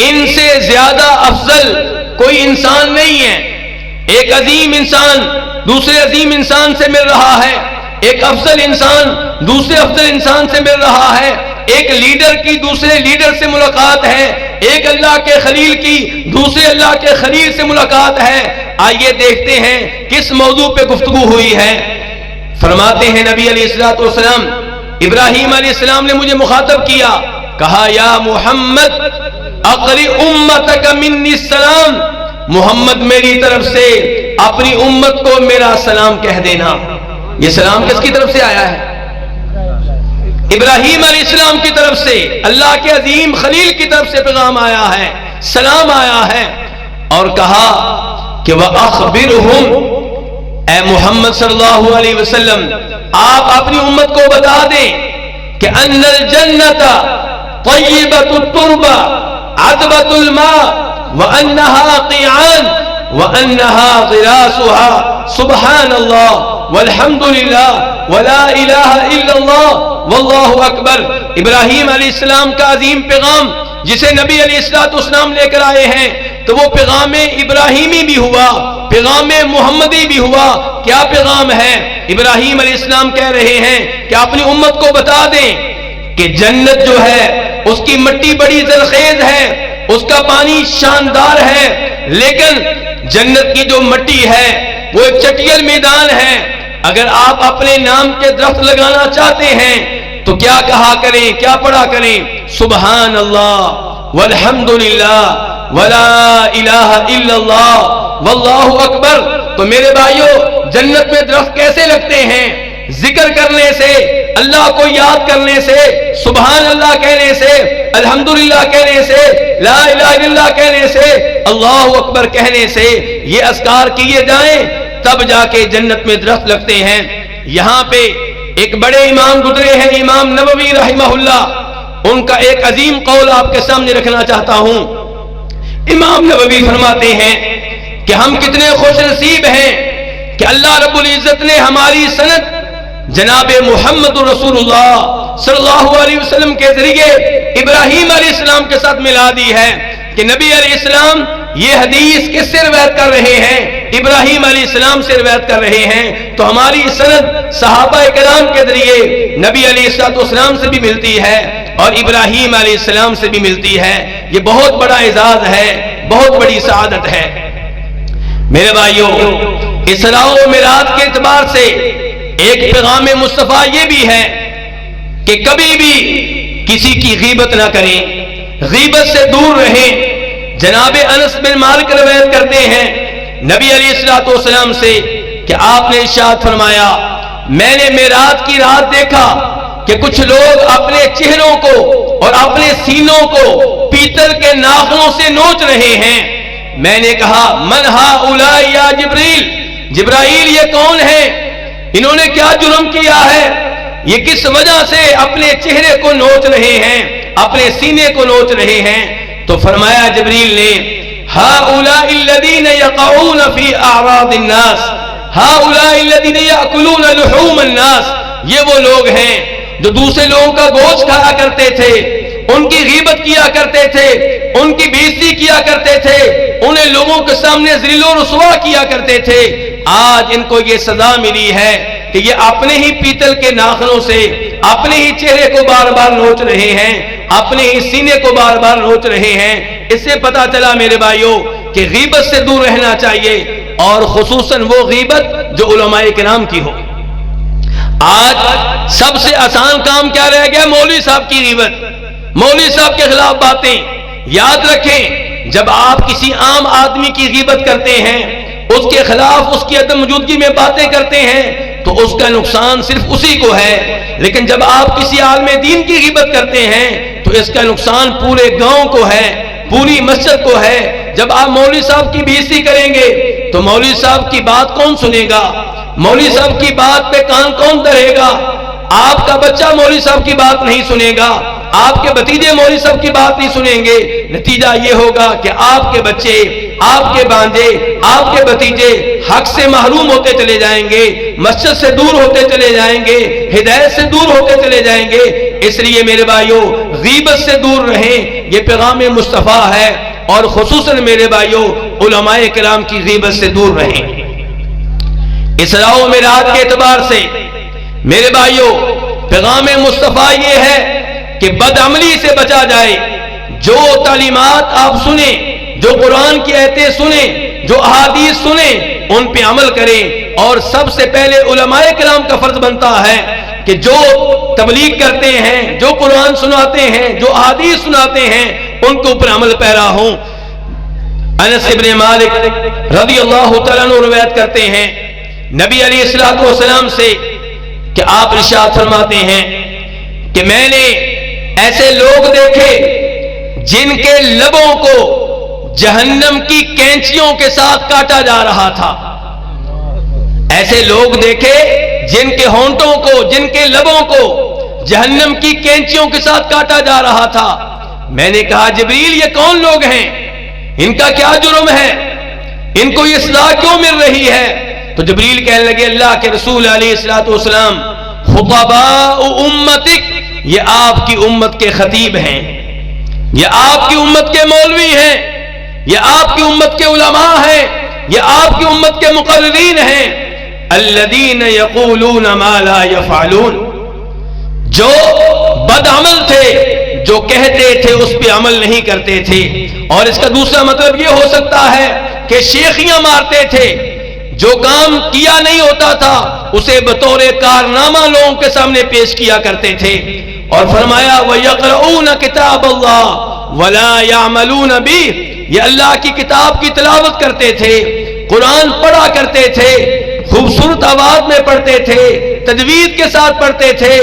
ان سے زیادہ افضل کوئی انسان نہیں ہے۔ ایک عظیم انسان دوسرے عظیم انسان سے مل رہا ہے، ایک افضل انسان دوسرے افضل انسان سے مل رہا ہے، ایک لیڈر کی دوسرے لیڈر سے ملاقات ہے، ایک اللہ کے خلیل کی دوسرے اللہ کے خلیل سے ملاقات ہے۔ آئیے دیکھتے ہیں کس موضوع پہ گفتگو ہوئی ہے۔ فرماتے ہیں نبی علیہ الصلوۃ والسلام، ابراہیم علیہ السلام نے مجھے مخاطب کیا، کہا یا محمد اقری امتک منی السلام، محمد میری طرف سے اپنی امت کو میرا سلام کہہ دینا۔ یہ سلام کس کی طرف سے آیا ہے؟ ابراہیم علیہ السلام کی طرف سے، اللہ کے عظیم خلیل کی طرف سے پیغام آیا ہے، سلام آیا ہے۔ اور کہا کہ وَأَخْبِرْهُمْ، اے محمد صلی اللہ علیہ وسلم آپ اپنی امت کو بتا دیں کہ ان الجنت طیبۃ التربہ عذبۃ الماء وانہا قیعان وانہا غراسها سبحان اللہ والحمد للہ ولا الہ الا اللہ واللہ اکبر۔ ابراہیم علیہ السلام کا عظیم پیغام جسے نبی علیہ الصلوۃ والسلام لے کر آئے ہیں، تو وہ پیغام ابراہیمی بھی ہوا، پیغام محمدی بھی ہوا۔ کیا پیغام ہے؟ ابراہیم علیہ السلام کہہ رہے ہیں کہ اپنی امت کو بتا دیں کہ جنت جو ہے اس کی مٹی بڑی زرخیز ہے، اس کا پانی شاندار ہے، لیکن جنت کی جو مٹی ہے وہ ایک چٹیل میدان ہے۔ اگر آپ اپنے نام کے درخت لگانا چاہتے ہیں تو کیا کہا کریں، کیا پڑھا کریں؟ سبحان اللہ والحمد للہ ولا الہ الا اللہ واللہ اکبر۔ تو میرے بھائیوں، جنت میں درخت کیسے لگتے ہیں؟ ذکر کرنے سے، اللہ کو یاد کرنے سے، سبحان اللہ کہنے سے، الحمدللہ کہنے سے، لا الہ الا اللہ کہنے سے، اللہ اکبر کہنے سے، یہ اذکار کیے جائیں تب جا کے جنت میں درخت لگتے ہیں۔ یہاں پہ ایک بڑے امام گزرے ہیں، امام نووی رحمہ اللہ، ان کا ایک عظیم قول آپ کے سامنے رکھنا چاہتا ہوں۔ امام نووی فرماتے ہیں کہ ہم کتنے خوش نصیب ہیں کہ اللہ رب العزت نے ہماری سند جناب محمد رسول اللہ صلی اللہ علیہ وسلم کے ذریعے ابراہیم علیہ السلام کے ساتھ ملا دی ہے کہ نبی علیہ السلام یہ حدیث کس سے روایت کر رہے ہیں؟ ابراہیم علیہ السلام سے روایت کر رہے ہیں، تو ہماری سند صحابہ کرام کے ذریعے نبی علیہ السلام سے بھی ملتی ہے اور ابراہیم علیہ السلام سے بھی ملتی ہے۔ یہ بہت بڑا اعزاز ہے، بہت بڑی سعادت ہے۔ میرے بھائیوں، اسراء و معراج کے اعتبار سے ایک پیغام مصطفیٰ یہ بھی ہے کہ کبھی بھی کسی کی غیبت نہ کریں، غیبت سے دور رہیں۔ جناب انس بن مالک روایت کرتے ہیں نبی علیہ السلام سے کہ آپ نے ارشاد فرمایا، میں نے معراج کی رات دیکھا کہ کچھ لوگ اپنے چہروں کو اور اپنے سینوں کو پیتل کے ناخنوں سے نوچ رہے ہیں۔ میں نے کہا من ہؤلاء یا جبریل، جبرائیل یہ کون ہے؟ انہوں نے کیا جرم کیا ہے؟ یہ کس وجہ سے اپنے چہرے کو نوچ رہے ہیں، اپنے سینے کو نوچ رہے ہیں؟ تو فرمایا جبریل نے ہؤلاء الذین یقعون فی اعراض الناس، ہؤلاء الذین یاکلون لحوم الناس، یہ وہ لوگ ہیں جو دوسرے لوگوں کا گوشت کھایا کرتے تھے، ان کی غیبت کیا کرتے تھے، ان کی بے عزتی کیا کرتے تھے، انہیں لوگوں کے سامنے ذلیل و رسوا کیا کرتے تھے۔ آج ان کو یہ سزا ملی ہے کہ یہ اپنے ہی پیتل کے ناخنوں سے اپنے ہی چہرے کو بار بار نوچ رہے ہیں، اپنے ہی سینے کو بار بار نوچ رہے ہیں۔ اس سے پتا چلا میرے بھائیوں کہ غیبت سے دور رہنا چاہیے، اور خصوصاً وہ غیبت جو علماء کرام کی ہو۔ آج سب سے آسان کام کیا رہ گیا؟ مولوی صاحب کی غیبت، مولوی صاحب کے خلاف باتیں۔ یاد رکھیں، جب آپ کسی عام آدمی کی غیبت کرتے ہیں، اس کے خلاف اس کی عدم موجودگی میں باتیں کرتے ہیں، تو اس کا نقصان صرف اسی کو ہے۔ لیکن جب آپ کسی عالم دین کی غیبت کرتے ہیں تو اس کا نقصان پورے گاؤں کو ہے، پوری مسجد کو ہے۔ جب آپ مولوی صاحب کی بے عزتی کریں گے تو مولوی صاحب کی بات کون سنے گا؟ مولوی صاحب کی بات پہ کان کون دھرے گا؟ آپ کا بچہ مولوی صاحب کی بات نہیں سنے گا، آپ کے بھتیجے مولوی صاحب کی بات نہیں سنیں گے۔ نتیجہ یہ ہوگا کہ آپ کے بچے، آپ کے بانجے، آپ کے بھتیجے حق سے محروم ہوتے چلے جائیں گے، مسجد سے دور ہوتے چلے جائیں گے، ہدایت سے دور ہوتے چلے جائیں گے۔ اس لیے میرے بھائیوں، غیبت سے دور رہیں، یہ پیغام مصطفیٰ ہے، اور خصوصاً میرے بھائیوں علماء کرام کی غیبت سے دور رہیں۔ اسراء و معراج کے اعتبار سے میرے بھائیوں پیغام مصطفیٰ یہ ہے کہ بدعملی سے بچا جائے۔ جو تعلیمات آپ سنیں، جو قرآن کی آیتیں سنیں، جو احادیث سنیں، ان پہ عمل کریں۔ اور سب سے پہلے علماء کرام کا فرض بنتا ہے کہ جو تبلیغ کرتے ہیں، جو قرآن سناتے ہیں، جو احادیث سناتے ہیں، ان کے اوپر عمل پیرا ہوں۔ انس بن مالک رضی اللہ تعالیٰ عنہ روایت کرتے ہیں نبی علیہ السلام سے کہ آپ ارشاد فرماتے ہیں کہ میں نے ایسے لوگ دیکھے جن کے لبوں کو جہنم کی کینچیوں کے ساتھ کاٹا جا رہا تھا۔ ایسے لوگ دیکھے جن کے ہونٹوں کو، جن کے لبوں کو جہنم کی کینچیوں کے ساتھ کاٹا جا رہا تھا۔ میں نے کہا جبریل یہ کون لوگ ہیں؟ ان کا کیا جرم ہے؟ ان کو یہ سزا کیوں مل رہی ہے؟ تو جبریل کہنے لگے اللہ کے رسول علیہ السلام خطباء امتک، یہ آپ کی امت کے خطیب ہیں، یہ آپ کی امت کے مولوی ہیں، یہ آپ کی امت کے علماء ہیں، یہ آپ کی امت کے مقررین ہیں۔ الذین یقولون ما لا یفعلون، جو بدعمل تھے، جو کہتے تھے اس پہ عمل نہیں کرتے تھے۔ اور اس کا دوسرا مطلب یہ ہو سکتا ہے کہ شیخیاں مارتے تھے، جو کام کیا نہیں ہوتا تھا اسے بطور کارنامہ لوگوں کے سامنے پیش کیا کرتے تھے۔ اور فرمایا وَيَقْرَؤُونَ كِتَابَ اللَّهِ وَلَا يَعْمَلُونَ بِهِ، یہ اللہ کی کتاب کی تلاوت کرتے تھے، قرآن پڑھا کرتے تھے، خوبصورت آواز میں پڑھتے تھے، تجوید کے ساتھ پڑھتے تھے،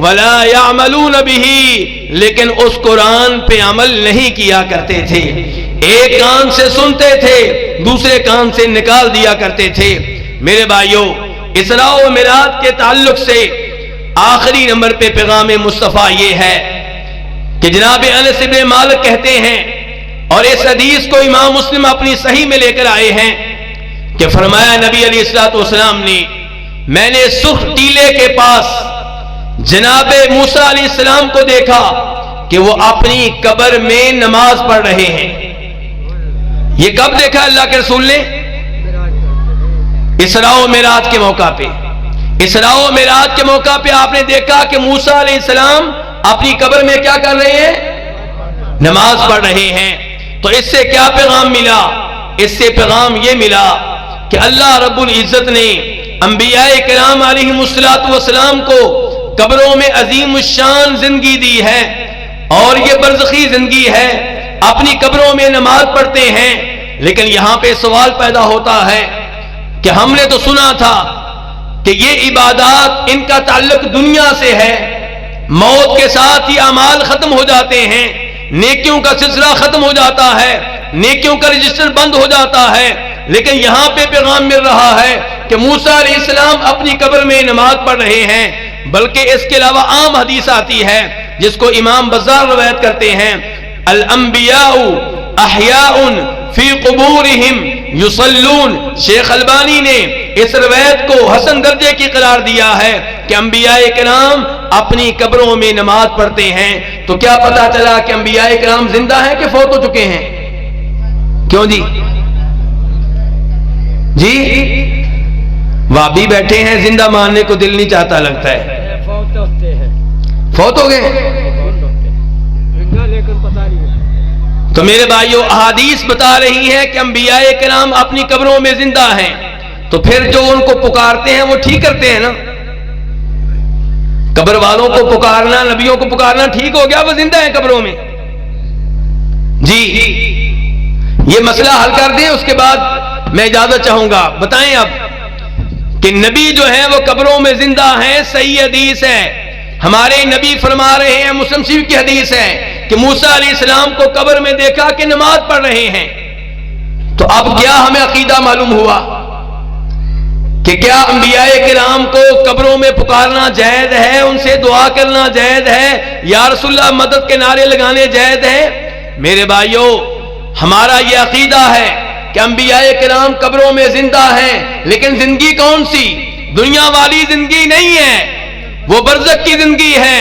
وَلَا يَعْمَلُونَ بِهِ، لیکن اس قرآن پہ عمل نہیں کیا کرتے تھے۔ ایک کان سے سنتے تھے، دوسرے کان سے نکال دیا کرتے تھے۔ میرے بھائیوں اسراء و معراج کے تعلق سے آخری نمبر پہ پیغام مصطفیٰ یہ ہے کہ جناب انس بن مالک کہتے ہیں، اور اس حدیث کو امام مسلم اپنی صحیح میں لے کر آئے ہیں کہ فرمایا نبی علیہ السلام نے میں نے سرخ ٹیلے کے پاس جناب موسیٰ علیہ السلام کو دیکھا کہ وہ اپنی قبر میں نماز پڑھ رہے ہیں۔ یہ کب دیکھا اللہ کے رسول نے؟ اسراء و معراج کے موقع پہ۔ اسراء و معراج کے موقع پہ آپ نے دیکھا کہ موسیٰ علیہ السلام اپنی قبر میں کیا کر رہے ہیں؟ نماز پڑھ رہے ہیں۔ تو اس سے کیا پیغام ملا؟ اس سے پیغام یہ ملا کہ اللہ رب العزت نے انبیاء کرام علیہم السلام کو قبروں میں عظیم الشان زندگی دی ہے، اور یہ برزخی زندگی ہے، اپنی قبروں میں نماز پڑھتے ہیں۔ لیکن یہاں پہ سوال پیدا ہوتا ہے کہ ہم نے تو سنا تھا کہ یہ عبادات ان کا تعلق دنیا سے ہے، موت کے ساتھ یہ اعمال ختم ہو جاتے ہیں، نیکیوں کا سلسلہ ختم ہو جاتا ہے، نیکیوں کا رجسٹر بند ہو جاتا ہے۔ لیکن یہاں پہ پیغام مل رہا ہے کہ موسیٰ علیہ السلام اپنی قبر میں نماز پڑھ رہے ہیں، بلکہ اس کے علاوہ عام حدیث آتی ہے جس کو امام بزار روایت کرتے ہیں، الانبیاء احیاء فی قبورہم یصلون۔ شیخ البانی نے اس روایت کو حسن درجے کی قرار دیا ہے کہ انبیاء کرام اپنی قبروں میں نماز پڑھتے ہیں۔ تو کیا پتا چلا کہ انبیاء کرام زندہ ہیں کہ فوت ہو چکے ہیں؟ کیوں جی وابی بیٹھے ہیں، زندہ ماننے کو دل نہیں چاہتا، لگتا ہے فوت ہو گئے۔ تو میرے بھائیو، احادیث بتا رہی ہیں کہ انبیاء کرام اپنی قبروں میں زندہ ہیں، تو پھر جو ان کو پکارتے ہیں وہ ٹھیک کرتے ہیں نا؟ قبر والوں کو پکارنا، نبیوں کو پکارنا ٹھیک ہو گیا؟ وہ زندہ ہیں قبروں میں۔ جی یہ مسئلہ حل کر دیں، اس کے بعد میں اجازت چاہوں گا۔ بتائیں اب کہ نبی جو ہیں وہ قبروں میں زندہ ہیں، صحیح حدیث ہے، ہمارے نبی فرما رہے ہیں، مسلم شریف کی حدیث ہے کہ موسیٰ علیہ السلام کو قبر میں دیکھا کہ نماز پڑھ رہے ہیں۔ تو اب کیا ہمیں عقیدہ معلوم ہوا کہ کیا انبیاء کرام کو قبروں میں پکارنا جائز ہے، ان سے دعا کرنا جائز ہے، یا رسول اللہ مدد کے نعرے لگانے جائز ہے؟ میرے بھائیو، ہمارا یہ عقیدہ ہے کہ انبیاء کرام قبروں میں زندہ ہیں، لیکن زندگی کون سی؟ دنیا والی زندگی نہیں ہے، وہ برزخ کی زندگی ہے،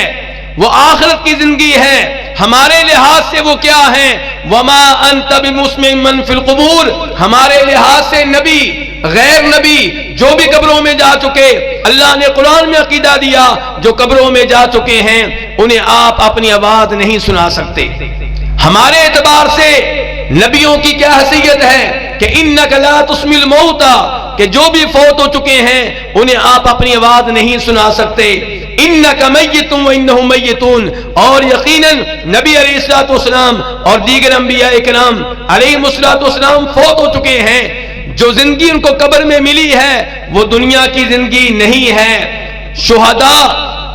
وہ آخرت کی زندگی ہے۔ ہمارے لحاظ سے وہ کیا ہیں؟ وما انت بمسمع من فی القبور۔ ہمارے لحاظ سے نبی، غیر نبی جو بھی قبروں میں جا چکے، اللہ نے قرآن میں عقیدہ دیا جو قبروں میں جا چکے ہیں انہیں آپ اپنی آواز نہیں سنا سکتے۔ ہمارے اعتبار سے نبیوں کی کیا حیثیت ہے کہ انک لا تسمع الموتى، کہ جو بھی فوت ہو چکے ہیں انہیں آپ اپنی آواز نہیں سنا سکتے۔ انک میت وانہم میتون، اور یقیناً نبی علیہ الصلوۃ والسلام اور دیگر انبیاء کرام علیہم الصلوۃ والسلام فوت ہو چکے ہیں۔ جو زندگی ان کو قبر میں ملی ہے وہ دنیا کی زندگی نہیں ہے۔ شہداء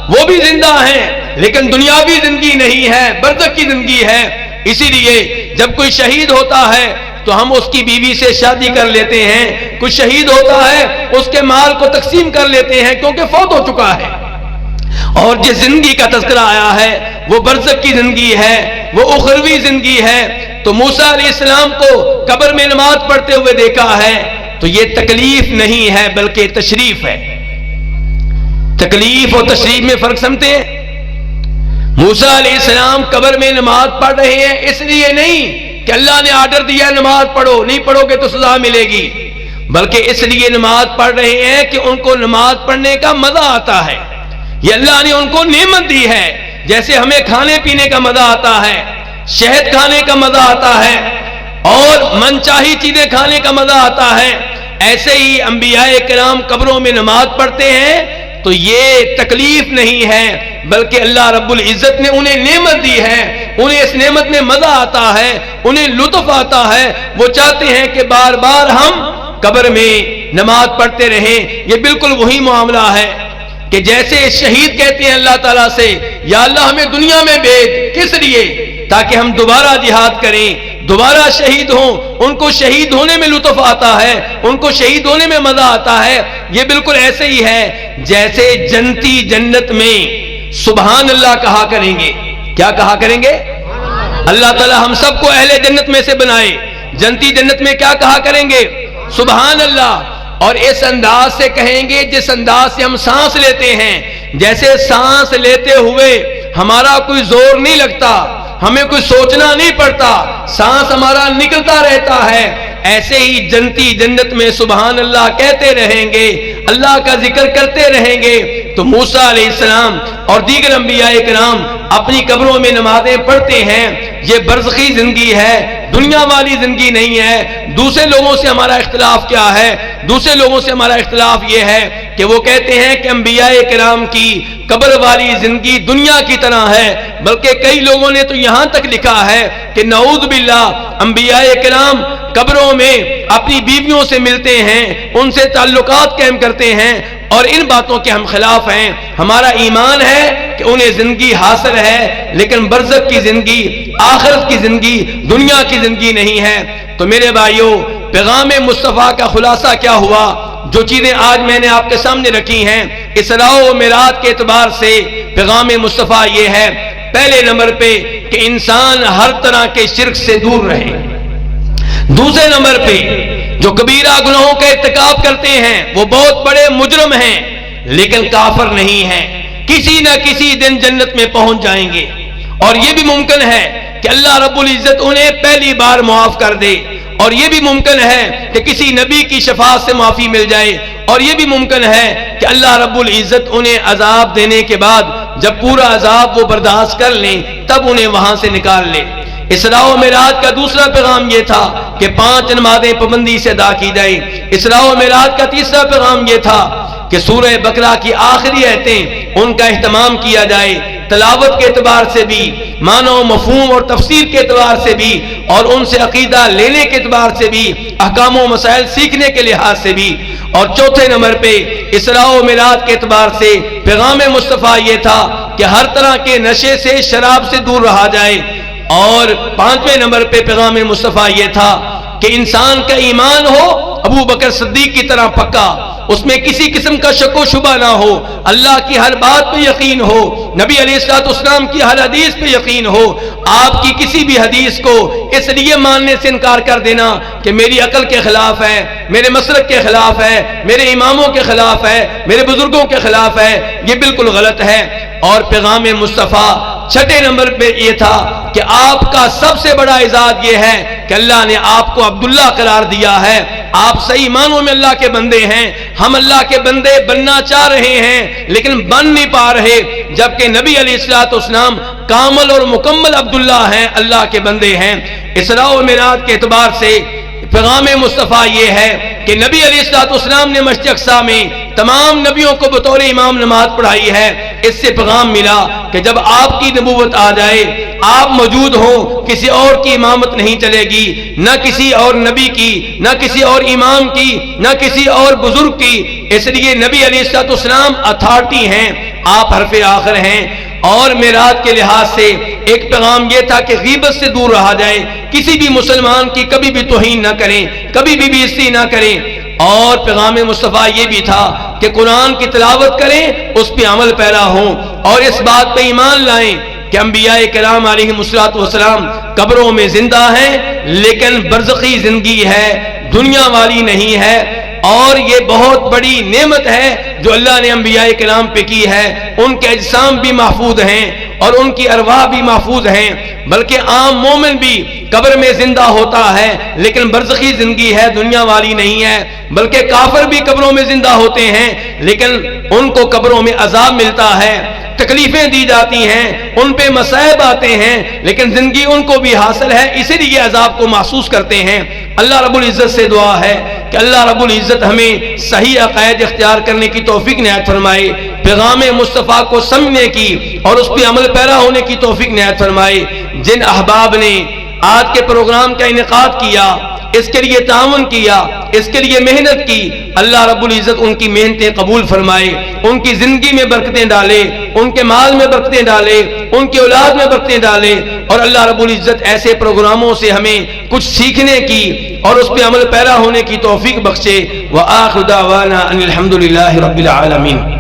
وہ بھی زندہ ہیں لیکن دنیاوی زندگی نہیں ہے، برزخ کی زندگی ہے۔ اسی لیے جب کوئی شہید ہوتا ہے تو ہم اس کی بیوی سے شادی کر لیتے ہیں، کوئی شہید ہوتا ہے اس کے مال کو تقسیم کر لیتے ہیں کیونکہ فوت ہو چکا ہے۔ اور جس زندگی کا تذکرہ آیا ہے وہ برزخ کی زندگی ہے، وہ اخروی زندگی ہے۔ تو موسیٰ علیہ السلام کو قبر میں نماز پڑھتے ہوئے دیکھا ہے، تو یہ تکلیف نہیں ہے بلکہ تشریف ہے۔ تکلیف اور تشریف میں فرق سمجھتے ہیں؟ موسیٰ علیہ السلام قبر میں نماز پڑھ رہے ہیں اس لیے نہیں کہ اللہ نے آرڈر دیا نماز پڑھو، نہیں پڑھو گے تو سزا ملے گی، بلکہ اس لیے نماز پڑھ رہے ہیں کہ ان کو نماز پڑھنے کا مزہ آتا ہے۔ یہ اللہ نے ان کو نعمت دی ہے، جیسے ہمیں کھانے پینے کا مزہ آتا ہے، شہد کھانے کا مزہ آتا ہے اور من چاہی چیزیں کھانے کا مزہ آتا ہے، ایسے ہی انبیاء کرام قبروں میں نماز پڑھتے ہیں تو یہ تکلیف نہیں ہے بلکہ اللہ رب العزت نے انہیں نعمت دی ہے، انہیں اس نعمت میں مزہ آتا ہے، انہیں لطف آتا ہے، وہ چاہتے ہیں کہ بار بار ہم قبر میں نماز پڑھتے رہیں۔ یہ بالکل وہی معاملہ ہے کہ جیسے شہید کہتے ہیں اللہ تعالیٰ سے، یا اللہ ہمیں دنیا میں بھیج، کس لیے؟ تاکہ ہم دوبارہ جہاد کریں، دوبارہ شہید ہوں۔ ان کو شہید ہونے میں لطف آتا ہے، ان کو شہید ہونے میں مزہ آتا ہے۔ یہ بالکل ایسے ہی ہے جیسے جنتی جنت میں سبحان اللہ کہا کریں گے۔ کیا کہا کریں گے؟ اللہ تعالیٰ ہم سب کو اہل جنت میں سے بنائے۔ جنتی جنت میں کیا کہا کریں گے؟ سبحان اللہ۔ اور اس انداز سے کہیں گے جس انداز سے ہم سانس لیتے ہیں، جیسے سانس لیتے ہوئے ہمارا کوئی زور نہیں لگتا، ہمیں کوئی سوچنا نہیں پڑتا، سانس ہمارا نکلتا رہتا ہے، ایسے ہی جنتی جنت میں سبحان اللہ کہتے رہیں گے، اللہ کا ذکر کرتے رہیں گے۔ تو موسیٰ علیہ السلام اور دیگر انبیاء کرام اپنی قبروں میں نمازیں پڑھتے ہیں۔ یہ برزخی زندگی ہے، دنیا والی زندگی نہیں ہے۔ دوسرے لوگوں سے ہمارا اختلاف کیا ہے؟ دوسرے لوگوں سے ہمارا اختلاف یہ ہے کہ وہ کہتے ہیں کہ انبیاء کرام کی قبر والی زندگی دنیا کی طرح ہے، بلکہ کئی لوگوں نے تو یہاں تک لکھا ہے کہ نعوذ باللہ انبیاء کرام قبروں میں اپنی بیویوں سے ملتے ہیں، ان سے تعلقات قائم کرتے ہیں، اور ان باتوں کے ہم خلاف ہیں۔ ہمارا ایمان ہے کہ انہیں زندگی حاصل ہے، لیکن برزخ کی زندگی، آخرت کی زندگی، دنیا کی زندگی نہیں ہے۔ تو میرے بھائیوں، پیغام مصطفیٰ کا خلاصہ کیا ہوا؟ جو چیزیں آج میں نے آپ کے سامنے رکھی ہیں، اسراء و معراج کے اعتبار سے پیغام مصطفیٰ یہ ہے، پہلے نمبر پہ کہ انسان ہر طرح کے شرک سے دور رہے۔ دوسرے نمبر پہ جو کبیرہ گناہوں کا ارتکاب کرتے ہیں وہ بہت بڑے مجرم ہیں، لیکن کافر نہیں ہیں، کسی نہ کسی دن جنت میں پہنچ جائیں گے، اور یہ بھی ممکن ہے کہ اللہ رب العزت انہیں پہلی بار معاف کر دے، اور یہ بھی ممکن ہے کہ کسی نبی کی شفاعت سے معافی مل جائے، اور یہ بھی ممکن ہے کہ اللہ رب العزت انہیں عذاب دینے کے بعد جب پورا عذاب وہ برداشت کر لیں تب انہیں وہاں سے نکال لے۔ اسراء و معراج کا دوسرا پیغام یہ تھا کہ 5 نمازیں پابندی سے ادا کی جائیں۔ اسراء و معراج کا تیسرا پیغام یہ تھا کہ سورہ بقرہ کی آخری آیتیں ان کا اہتمام کیا جائے، تلاوت کے اعتبار سے بھی، معنی و مفہوم اور تفسیر کے اعتبار سے بھی، اور ان سے عقیدہ لینے کے اعتبار سے بھی، احکام و مسائل سیکھنے کے لحاظ سے بھی۔ اور چوتھے نمبر پہ اسراء و معراج کے اعتبار سے پیغام مصطفیٰ یہ تھا کہ ہر طرح کے نشے سے، شراب سے دور رہا جائے۔ اور 5ویں نمبر پہ پیغام مصطفیٰ یہ تھا کہ انسان کا ایمان ہو ابو بکر صدیق کی طرح پکا، اس میں کسی قسم کا شک و شبہ نہ ہو، اللہ کی ہر بات پہ یقین ہو، نبی علیہ الصلوۃ والسلام کی ہر حدیث پہ یقین ہو۔ آپ کی کسی بھی حدیث کو اس لیے ماننے سے انکار کر دینا کہ میری عقل کے خلاف ہے، میرے مسلک کے خلاف ہے، میرے اماموں کے خلاف ہے، میرے بزرگوں کے خلاف ہے، یہ بالکل غلط ہے۔ اور پیغام مصطفیٰ 6 نمبر پہ یہ تھا کہ آپ کا سب سے بڑا اعزاز یہ ہے کہ اللہ نے آپ کو عبداللہ قرار دیا ہے، آپ صحیح معنوں میں اللہ کے بندے ہیں۔ ہم اللہ کے بندے بننا چاہ رہے ہیں لیکن بن نہیں پا رہے، جبکہ نبی علیہ الصلوۃ والسلام کامل اور مکمل عبداللہ ہیں، اللہ کے بندے ہیں۔ اسراء و معراج کے اعتبار سے پیغام مصطفیٰ یہ ہے کہ نبی علیہ الصلوۃ والسلام نے مسجد اقصیٰ میں تمام نبیوں کو بطور امام نماز پڑھائی ہے۔ اس سے پیغام ملا کہ جب آپ کی نبوت آ جائے، آپ موجود ہوں، کسی اور کی امامت نہیں چلے گی، نہ کسی اور نبی کی، نہ کسی اور امام کی، نہ کسی اور بزرگ کی۔ اس لیے نبی علیہ الصلوۃ والسلام اتھارٹی ہیں، آپ حرف آخر ہیں۔ اور معراج کے لحاظ سے ایک پیغام یہ تھا کہ غیبت سے دور رہا جائے، کسی بھی مسلمان کی کبھی بھی توہین نہ کریں، کبھی بھی بےعزتی نہ کریں۔ اور پیغام مصطفیٰ یہ بھی تھا کہ قرآن کی تلاوت کریں، اس پہ عمل پیرا ہوں، اور اس بات پہ ایمان لائیں کہ انبیاء کرام علیہم الصلوۃ والسلام قبروں میں زندہ ہیں، لیکن برزخی زندگی ہے، دنیا والی نہیں ہے۔ اور یہ بہت بڑی نعمت ہے جو اللہ نے انبیاء کرام پہ کی ہے، ان کے اجسام بھی محفوظ ہیں اور ان کی ارواح بھی محفوظ ہیں۔ بلکہ عام مومن بھی قبر میں زندہ ہوتا ہے لیکن برزخی زندگی ہے، دنیا والی نہیں ہے۔ بلکہ کافر بھی قبروں میں زندہ ہوتے ہیں لیکن ان کو قبروں میں عذاب ملتا ہے، تکلیفیں دی جاتی ہیں، ان پہ مصائب آتے ہیں، لیکن زندگی ان کو بھی حاصل ہے، اسی لیے عذاب کو محسوس کرتے ہیں۔ اللہ رب العزت سے دعا ہے کہ اللہ رب العزت ہمیں صحیح عقائد اختیار کرنے کی توفیق عنایت فرمائے، پیغام مصطفیٰ کو سمجھنے کی اور اس پہ عمل پیرا ہونے کی توفیق عنایت فرمائے۔ جن احباب نے آج کے پروگرام کا انعقاد کیا، اس کے لیے تعاون کیا، اس کے لیے محنت کی، اللہ رب العزت ان کی محنتیں قبول فرمائے، ان کی زندگی میں برکتیں ڈالے، ان کے مال میں برکتیں ڈالے، ان کی اولاد میں برکتیں ڈالے، اور اللہ رب العزت ایسے پروگراموں سے ہمیں کچھ سیکھنے کی اور اس پہ عمل پیرا ہونے کی توفیق بخشے۔ وآخر دعوانا ان الحمدللہ رب العالمین۔